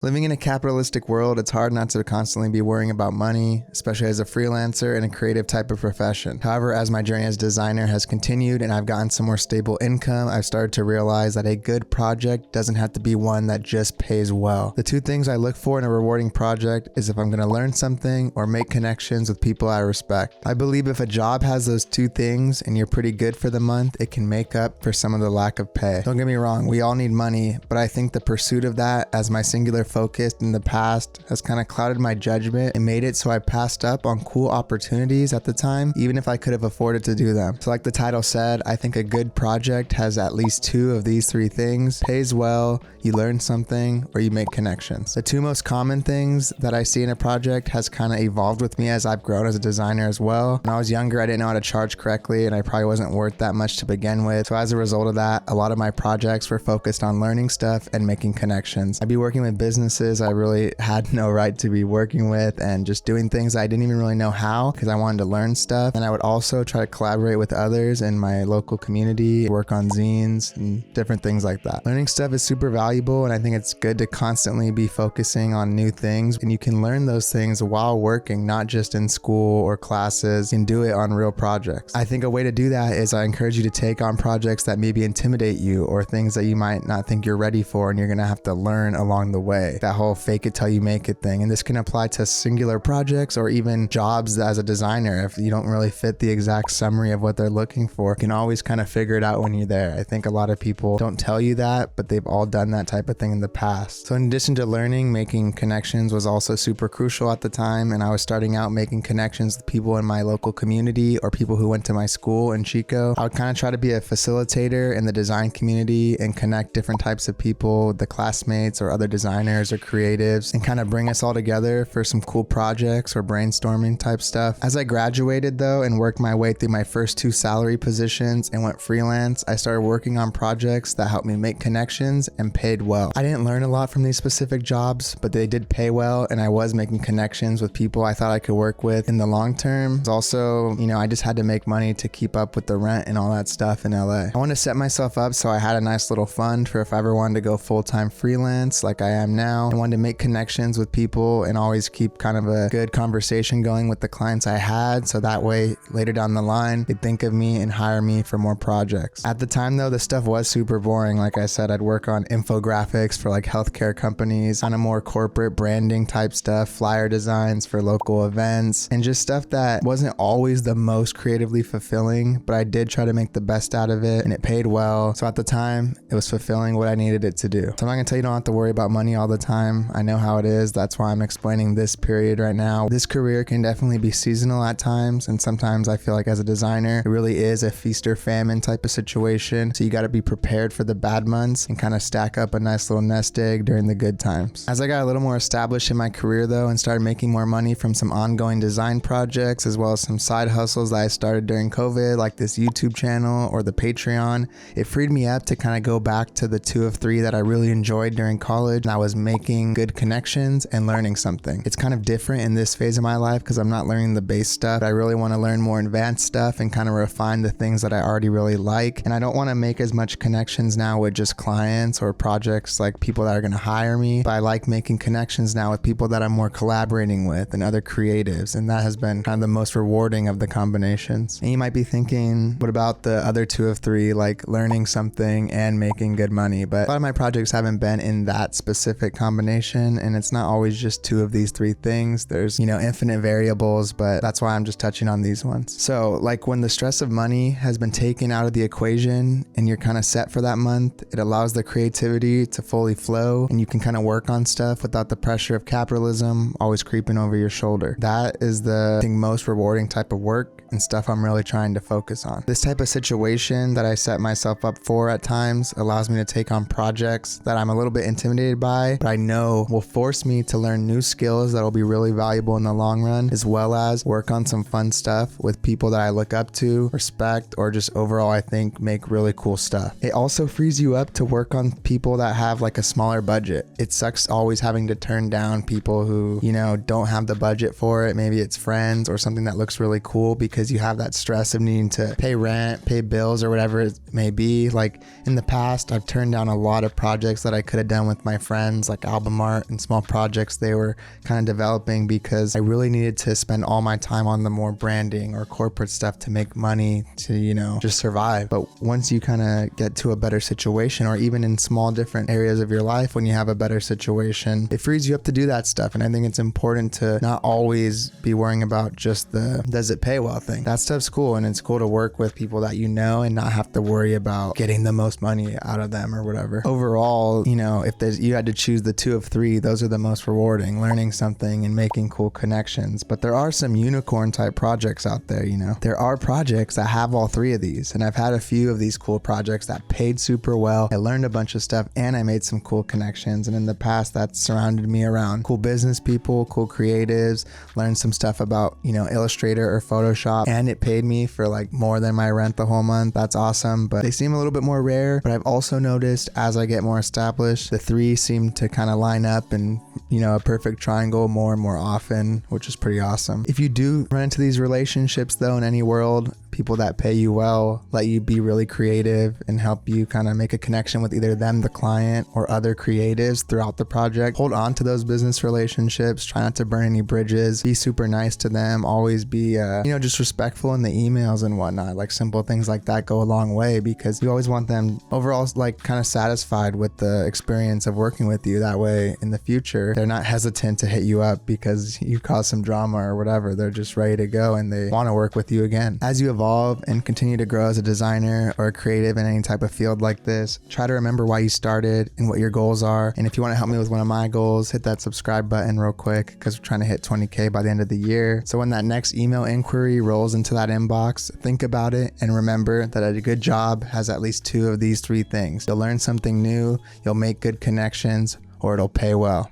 Living in a capitalistic world, it's hard not to constantly be worrying about money, especially as a freelancer in a creative type of profession. However, as my journey as a designer has continued and I've gotten some more stable income, I've started to realize that a good project doesn't have to be one that just pays well. The two things I look for in a rewarding project is if I'm going to learn something or make connections with people I respect. I believe if a job has those two things and you're pretty good for the month, it can make up for some of the lack of pay. Don't get me wrong, we all need money, but I think the pursuit of that as my singular focus in the past has kind of clouded my judgment and made it so I passed up on cool opportunities at the time, even if I could have afforded to do them. So like the title said, I think a good project has at least two of these three things: pays well, you learn something, or you make connections. The two most common things that I see in a project has kind of evolved with me as I've grown as a designer as well. When I was younger, I didn't know how to charge correctly and I probably wasn't worth that much to begin with. So as a result of that, a lot of my projects were focused on learning stuff and making connections. I'd be working with businesses I really had no right to be working with and just doing things I didn't even really know how because I wanted to learn stuff. And I would also try to collaborate with others in my local community, work on zines and different things like that. Learning stuff is super valuable, and I think it's good to constantly be focusing on new things, and you can learn those things while working, not just in school or classes. You can do it on real projects. I think a way to do that is I encourage you to take on projects that maybe intimidate you or things that you might not think you're ready for and you're gonna have to learn along the way. That whole fake it till you make it thing. And this can apply to singular projects or even jobs as a designer. If you don't really fit the exact summary of what they're looking for, you can always kind of figure it out when you're there. I think a lot of people don't tell you that, but they've all done that type of thing in the past. So in addition to learning, making connections was also super crucial at the time. And I was starting out making connections with people in my local community or people who went to my school in Chico. I would kind of try to be a facilitator in the design community and connect different types of people, the classmates or other designers or creatives, and kind of bring us all together for some cool projects or brainstorming type stuff. As I graduated though and worked my way through my first two salary positions and went freelance, I started working on projects that helped me make connections and paid well. I didn't learn a lot from these specific jobs, but they did pay well, and I was making connections with people I thought I could work with in the long term. Also, I just had to make money to keep up with the rent and all that stuff in LA. I wanted to set myself up so I had a nice little fund for if I ever wanted to go full-time freelance like I am now. I wanted to make connections with people and always keep kind of a good conversation going with the clients I had, so that way later down the line they'd think of me and hire me for more projects. At the time though, the stuff was super boring. Like I said, I'd work on infographics for like healthcare companies, on a more corporate branding type stuff, flyer designs for local events, and just stuff that wasn't always the most creatively fulfilling, but I did try to make the best out of it and it paid well. So at the time, it was fulfilling what I needed it to do. So I'm not gonna tell you don't have to worry about money all the time. I know how it is. That's why I'm explaining this period right now. This career can definitely be seasonal at times, and sometimes I feel like as a designer, it really is a feast or famine type of situation. So you gotta be prepared for the bad months and kind of stack up a nice little nest egg during the good times. As I got a little more established in my career though and started making more money from some ongoing design projects as well as some side hustles that I started during COVID, like this YouTube channel or the Patreon, it freed me up to kind of go back to the two of three that I really enjoyed during college. And I was making good connections and learning something. It's kind of different in this phase of my life because I'm not learning the base stuff. I really want to learn more advanced stuff and kind of refine the things that I already really like. And I don't want to make as much connections now with just clients or projects like people that are going to hire me, but I like making connections now with people that I'm more collaborating with and other creatives, and that has been kind of the most rewarding of the combinations. And you might be thinking, what about the other two of three, like learning something and making good money? But a lot of my projects haven't been in that specific combination, and it's not always just two of these three things. There's infinite variables, but that's why I'm just touching on these ones. So like when the stress of money has been taken out of the equation and you're kind of set for that month, it allows the creativity to fully flow and you can kind of work on stuff without the pressure of capitalism always creeping over your shoulder. That is the, I think, most rewarding type of work and stuff I'm really trying to focus on. This type of situation that I set myself up for at times allows me to take on projects that I'm a little bit intimidated by, but I know will force me to learn new skills that will be really valuable in the long run, as well as work on some fun stuff with people that I look up to, respect, or just overall I think make really cool stuff. It also frees you up to work on people that have like a smaller budget. It sucks always having to turn down people who, don't have the budget for it. Maybe it's friends or something that looks really cool because because you have that stress of needing to pay rent, pay bills, or whatever it may be. Like in the past, I've turned down a lot of projects that I could have done with my friends, like album art and small projects they were kind of developing, because I really needed to spend all my time on the more branding or corporate stuff to make money to, you know, just survive. But once you kind of get to a better situation, or even in small different areas of your life, when you have a better situation, it frees you up to do that stuff. And I think it's important to not always be worrying about just the does it pay well thing. That stuff's cool, and it's cool to work with people that you know and not have to worry about getting the most money out of them or whatever. Overall, you know, if you had to choose the two of three, those are the most rewarding: learning something and making cool connections. But there are some unicorn type projects out there, you know. There are projects that have all three of these, and I've had a few of these cool projects that paid super well. I learned a bunch of stuff and I made some cool connections, and in the past that's surrounded me around cool business people, cool creatives, learned some stuff about, you know, Illustrator or Photoshop, and it paid me for like more than my rent the whole month. That's awesome, but they seem a little bit more rare. But I've also noticed as I get more established, the three seem to kind of line up and, you know, a perfect triangle more and more often, which is pretty awesome. If you do run into these relationships though in any world, people that pay you well, let you be really creative and help you kind of make a connection with either them, the client, or other creatives throughout the project. Hold on to those business relationships. Try not to burn any bridges. Be super nice to them. Always be, you know, just respectful in the emails and whatnot. Like simple things like that go a long way, because you always want them overall like kind of satisfied with the experience of working with you. That way in the future, they're not hesitant to hit you up because you caused some drama or whatever. They're just ready to go and they want to work with you again. As you evolve and continue to grow as a designer or a creative in any type of field like this, try to remember why you started and what your goals are. And if you want to help me with one of my goals, hit that subscribe button real quick, because we're trying to hit 20K by the end of the year. So when that next email inquiry rolls into that inbox, think about it and remember that a good job has at least two of these three things. You'll learn something new, you'll make good connections, or it'll pay well.